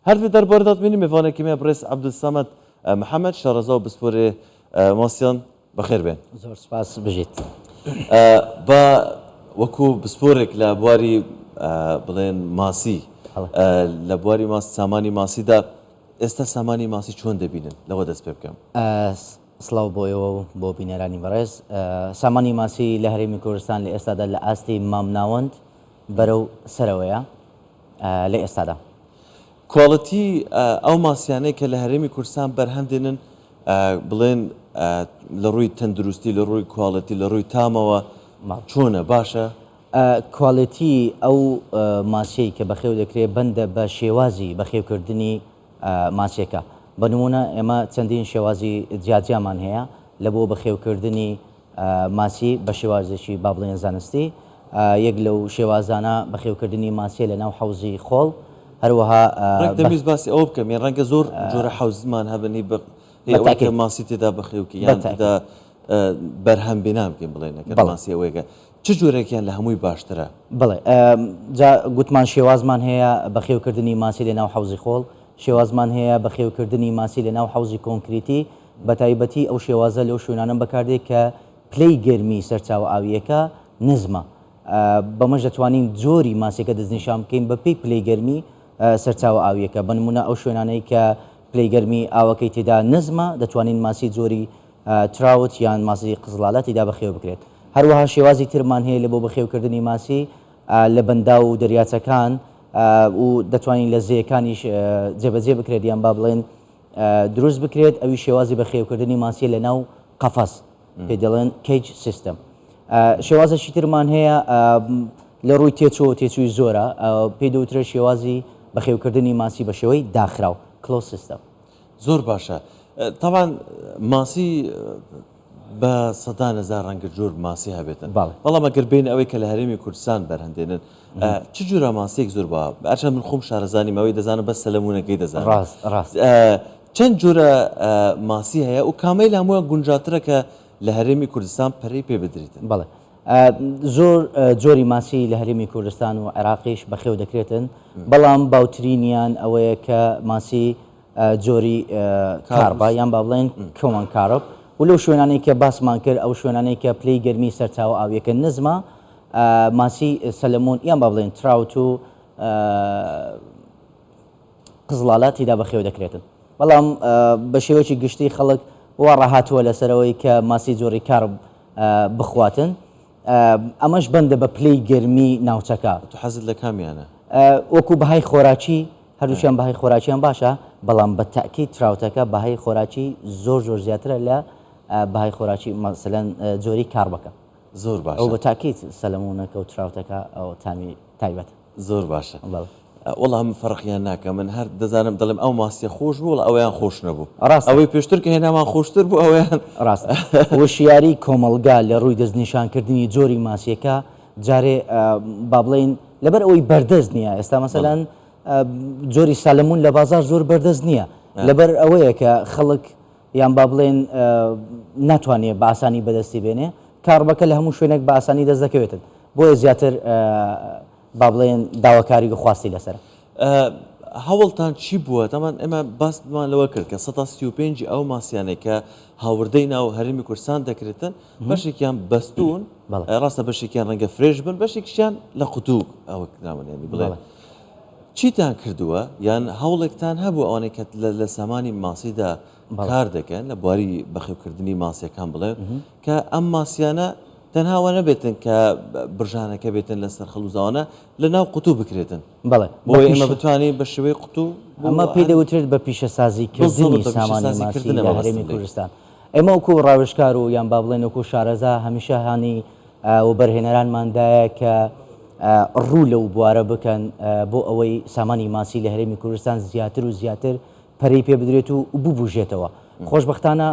هر في دربار دات مني مفانا كيميا بريس عبد الصمد محمد شارزاو بسبوري ماسيان بخير بين زور سپاس بجيت با وكو بسبورك لابواري بلين ماسي لابواري ماس ساماني ماسي دا استا ساماني ماسي چون دبینن لو دست بكم سلااو بۆ بینەرانی بەڕێز سامانی ماسی لە هەرێمی کوردستان لە ئێستادا لە ئاستی مامناوەند بەرەو سەرەوەیە لە ئێستادا كواليتي او ماسيانه کە لە هەرێمی کوردستان بەرهەم دێنن بڵێن لە ڕووی تەندروستی لە ڕووی کواليتي لە ڕووی تامەوە چۆنە باشە کواليتي ئەو ماسیەی کە بەخێو دەکرێت بەندە بە شێوازی بەخێوکردنی ماسیەکە بە نمونە ئێمە چەندین شێوازی جیاجیامان هەیە لە بۆ بەخێوکردنی ماسی بە شێوازێکی با بڵێن زانستی یەک لەو شێوازانە بەخێوکردنی ماسیە لە ناو حەوزی خۆڵ هەروەها دەمویست باسی ئەو بکەم یان ڕەنگە زۆر جۆرە حەوزمان هەبنی بە ماسی تێدا بەخێوکی یان تێدا بەرهەم بێنام بکەین بڵێنەکە ماسی ئەوەیەکە چ جۆرێکیان لە هەمووی باشترە بڵێ جا گوتمان شێوازمان هەیە بەخێوکردنی ماسی لە ناو حەوزی خۆڵ شێوازمان هەیە بەخێوکردنی ماسی لە ناو حەوزی کۆنکریتی بە تایبەتی ئەو شێوازە لەو شوێنانە بەکاردێت کە پلەی گەرمی سەرچاوە ئاویەکە نزمە بەمەش دەتوانین جۆری ماسیەکە دەستنیشان بکەین بە پێی پلەی گەرمی سەرچاوە ئاویەکە بە نمونە ئەو شوێنانەی کە پلەی گەرمی ئاوەکەی تێدا نزمە دەتوانین ماسی جۆری تراوت یان ماسی قزڵالە تێدا بەخێو بکرێت هەروەها شێوازی ترمان هەیە لە بۆ بەخێوکردنی ماسی لە بەندا و دەریاچەکان و دەتوانین لە زێیەکانیش جێبەجێ بکرێت یان با بڵێن دروست بکرێت ئەوی شێوازی بەخێوکردنی ماسیە لە ناو قەفەس پێ دەڵێن کەیج سیستەم شێوازەشی ترمان هەیە لە ڕووی تێچووی زۆرە پێی دەوترێت شێوازی بەخێوکردنی ماسی بە شێوەی داخراو کلۆز سیستەم زۆر باشە طبعا ماسی بە سەدان هەزار ڕەنگە جۆر ماسی هەبێتن بەڵام ئەگەر بین ئەوەی کە لە هەرێمی کوردستان بەرهەندێنن چ جورە ماسیەک زۆر بە ئەرچەند من خۆم شارەزانیمەوەی دەزانم بەس سەلەمونەکەی دەزانم ڕاست چەند جۆرە ماسی هەیە و کامەی لە هەمووە گونجاترە کە لە هەرێمی کوردستان پەرەی پێ بدریتن بەڵێ زۆر جۆری ماسی لە هەرێمی کوردستان و عێراقیش بەخێو دەکرێتن بەڵام باوترینیان ئەوەیە کە ماسی جۆری کاربا یان با بڵێن کۆمان کارب و لەو شوێنانەی کە باسمان کرد ئەو شوێنانەی کە پلەی گەرمی سەرچاوە ئاویەکە نزمە ماسی سەلمۆن یان با بڵێن تراوت و قزڵالە تێدا بەخێو دەکرێتن بەڵام بە شێوەیەکی گشتی خەڵک وا ڕاهاتووە لەسەرەوەی کە ماسی جۆری کارب بخواتن ئەمەش بەندە بە پلەی گەرمی ناوچەکە تو حەزت لە کامیانە وەکو بەهای خۆراکی هەردووشیان بەهای خۆراکیان باشە بەڵام بە تاکید تراوتەکە بەهای خۆراکی زۆر زیاترە لە بەهای خۆراکی مەسەلەن جۆری کاربەکە زۆر باشە ئەو بە تاکید سەلەمونەکە و تراوتەکە ئەو تامی تایبەت زۆر باشە وەڵام هەم فەرقیان ناکە من هەر دەزانم دەڵێم ئەو ماسیە خۆش بوو ئەویان خۆش نەبوو ئەوەی پێشتر کە هێنامان خۆشتر بوو ئەویان ڕاست وشیاری کۆمەلگا لە ڕووی دەستنیشانکردنی جۆری ماسیەکە جارێ با بڵێن لەبەر ئەوەی بەردەست نییە ئێستا مەسەلەن جۆری سالمون لە بازار زۆر بەردەست نییە لەبەر ئەوەیە کە خەڵک یان با بڵێن ناتوانێت بە ئاسانی بەدەستی بێنێ کاربەکە لە هەموو شوێنێک بە ئاسانی دەست دەکەوێتن بۆیە زیاتر با بڵێن داواکاری خواستی لەسەر هەوڵتان چی بووە تامان ئێمە باسمان لەوە کرد کە 135 ئەو ماسیانێک کە هاوردەی ناو هەرێمی کوردستان دەکرێتن بەشێکیان بەستون ڕاستە بەشێکیان ڕەنگە فرێژ بن بەشێکیان لە قوتوو ئەوە نامێنێنی بڵێ چیتان کردووە یان هەوڵێکتان هەبوو ئەوانەی کە لە سامانی ماسیدا کار دەکەن لە بواری بەخێوکردنی ماسیەکان بڵێ کە ئەم ماسیانە تەنهاوە نەبێتن کە برژانەکە بێتن لەسەر خەلوزاوانە لە ناو قوتوو بکرێتن بەڵێ بۆ ئێمە بتوانین بە شێوەی قوتوو ئەمە پێی دەوترێت بە پیشەسازیکردنی سامانی ماسی لە هەرێمی کوردستان ئێمە وەکو ڕاوێژکار و یان با بڵێن وەکو شارەزا هەمیشە هانی و بەرهێنەرانماندایە کە ڕوو لەو بوارە بکەن بۆ ئەوەی سامانی ماسی لە هەرێمی کوردستان زیاتر و زیاتر پەرەی پێ بدرێت و ببوژێتەوە خۆشبەختانە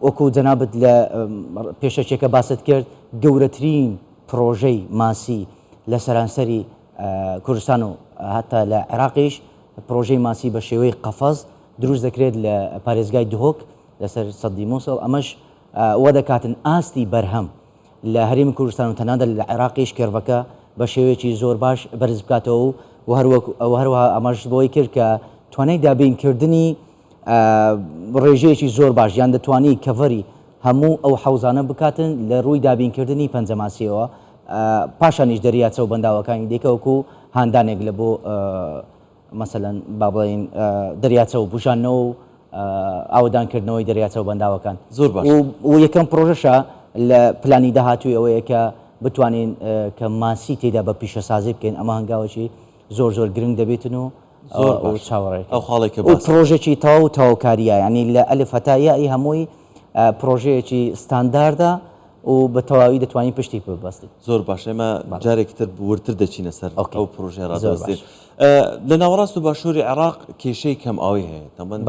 وەکو جەنابەت لە پێشەچێکە باست کرد گەورەترین پرۆژەی ماسی لە سەرانسەری کوردستان و هەتا لە عێراقیش پرۆژەی ماسی بە شێوەی قەفەز دروست دەکرێت لە پارێزگای دهۆک لەسەر سەدی مووسڵ ئەمەش وە دەکاتن ئاستی بەرهەم لە هەرێمی کوردستان و تەنانەت لە عێراقیش کێڕەکە بە شێوەیەکی زۆر باش بەرز بکاتەوە و و هەروەها ئەمەش بۆی کرد کە توانای دابینکردنی ڕێژەیەکی زۆر باش یان دەتوانی کەڤەری هەموو ئەو حەوزانە بکاتن لە ڕووی دابینکردنی پەنجەماسیەوە پاشانیش دەریاچە و بەنداوەکانی دیکەوەکو هاندانێک لە بۆ مەسەلەن با بڵێن دەریاچە و بژانەوە و ئاودانکردنەوەی دەریاچە و بەنداوەکان زۆر باش و یەکەم پرۆژەشە لە پلانی داهاتووی ئەوەیە کە بتوانین کە ماسی تێدا بە پیشەسازی بکەین ئەمە هەنگاوەکی زۆر گرنگ دەبێتن و چاوەڕێک ئەو خاڵێکە و پرۆژێکی تاو تاوکاریە ینی لە ئەلف هەتا یای هەمووی پرۆژەیەکی ستانداردا و بە تەواوی دەتوانین پشتی ببەستین. زۆر باش ئێمە جارێکی تر ورتر دەچینە سەر ئەو پرۆژە ڕادەوەستین. لە ناوەڕاست و باشووری عێراق کێشەی کەم ئاوی هەیە تەمەن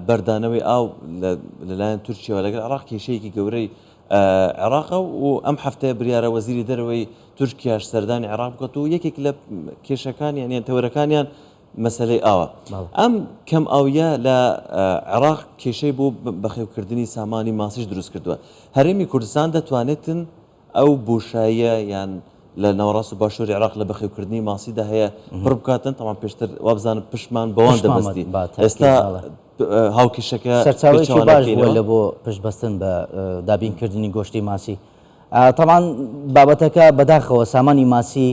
بەردانەوەی ئاو لەلایەن تورکیەوە لەگەڵ عێراق کێشەیەکی گەورەی عێراقە و ئەم هەفتەیە بریارە وەزیری دەرەوەی تورکیاش سەردانی عێراق بکات و یەکێک لە کێشەکانیان یان تەوەرەکانیان مەسلەی ئاوە. ئەم کەم ئاویە لە عێراق کێشەی بۆ بەخێوکردنی سامانی ماسیش دروست کردووە. هەرێمی کوردستان دەتوانێتن ئەو بۆشاییە یان لە ناوەڕاست و باشووری عێراق لە بەخێوکردنی ماسیدا هەیە پڕ بکاتن تەمان پێشتر وابزانم پشمان بەوان دەبەستی. ئێستا هاوکێشەکە سەرچاوێکی باش بووە لە بۆ پشتبەستن بە دابینکردنی گۆشتی ماسی. تەمان بابەتەکە بەداخەوە سامانی ماسی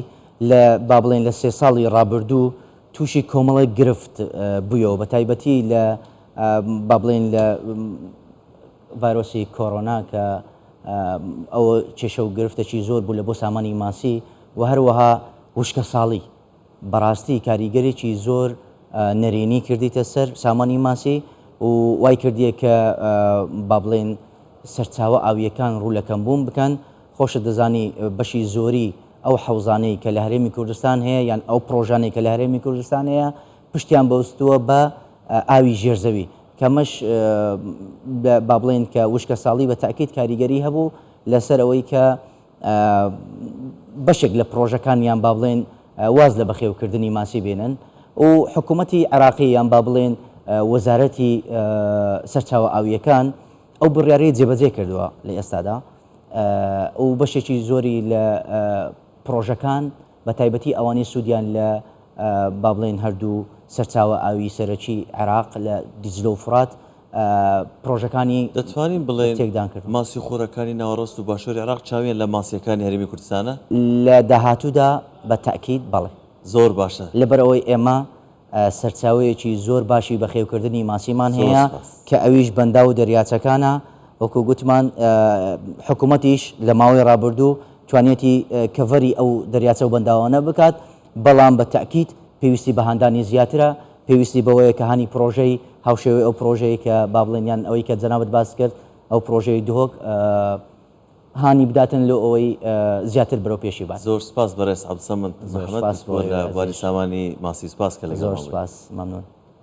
لە با بڵێن لە 3 ساڵی ڕابردوو تووشی کۆمەڵی گرفت بوویەوە بە تایبەتی لە با بڵێن لە ڤایرۆسی کۆڕۆنا کە ئەوە کێشە و گرفتێکی زۆر بوو لە بۆ سامانی ماسی و هەروەها وشکە ساڵی بەڕاستی کاریگەرێکی زۆر نەرێنی کردیتە سەر سامانی ماسی و وای کردیە کە با بڵێن سەرچاوە ئاویەکان ڕوولەکەم بووم بکەن خۆشە دەزانی بەشی زۆری ئەو حەوزانەی کە لە هەرێمی کوردستان هەیە یان ئەو پرۆژانەی کە لە هەرێمی کوردستان هەیە پشتیان بەوستووە بە ئاوی ژێرزەوی کەمەش با بڵێن کە وشکە ساڵی بە تاکید کاریگەری هەبوو لەسەر ئەوەی کە بەشێک لە پرۆژەکانیان با بڵێن واز لە بەخێوکردنی ماسی بێنن و حکوومەتی عێراقی یان با بڵێن وەزارەتی سەرچاوە ئاویەکان ئەو بڕیارەی جێبەجێ کردووە لە ئێستادا و بەشێکی زۆری لە پرۆژەکان بە تایبەتی ئەوانەی سوودیان لە با بڵێن هەردوو سەرچاوە ئاوی سەرەکی عێراق لە دیجلە و فرات پرۆژەکانی دەتوانین بڵێن تێکدان کرد. ماسی خۆرەکانی ناوەڕاست و باشووری عێراق چاویان لە ماسیەکانی هەرێمی کوردستانە لە داهاتوودا بە تاکید بەڵێ زۆر باشە لەبەرەوەی ئێمە سەرچاوەیەکی زۆر باشی بەخێوکردنی ماسیمان هەیە کە ئەویش بەندا و دەریاچەکانە وەکو گوتمان حکوومەتیش لە ماوەی ڕابردوو توانێتی کەڤەری ئەو دەریاچە و بەنداوانە بکات بەڵام بە تاکید پێویستی بە هاندانی زیاترە پێویستی بەوەیە کە هانی پرۆژەی هاوشێوەی ئەو پرۆژەیە کە با بڵێنیان ئەوەی کە جەنابەت باس کرد ئەو پرۆژەی دهۆک هانی بداتن لە ئەوەی زیاتر بەرەو پێشی باس. زۆر سپاس بەڕێز عەبدسەمەد زەحمەت لە بواری سامانی ماسی سپاس کە لەگەڵ زۆر سپاس مەمنون.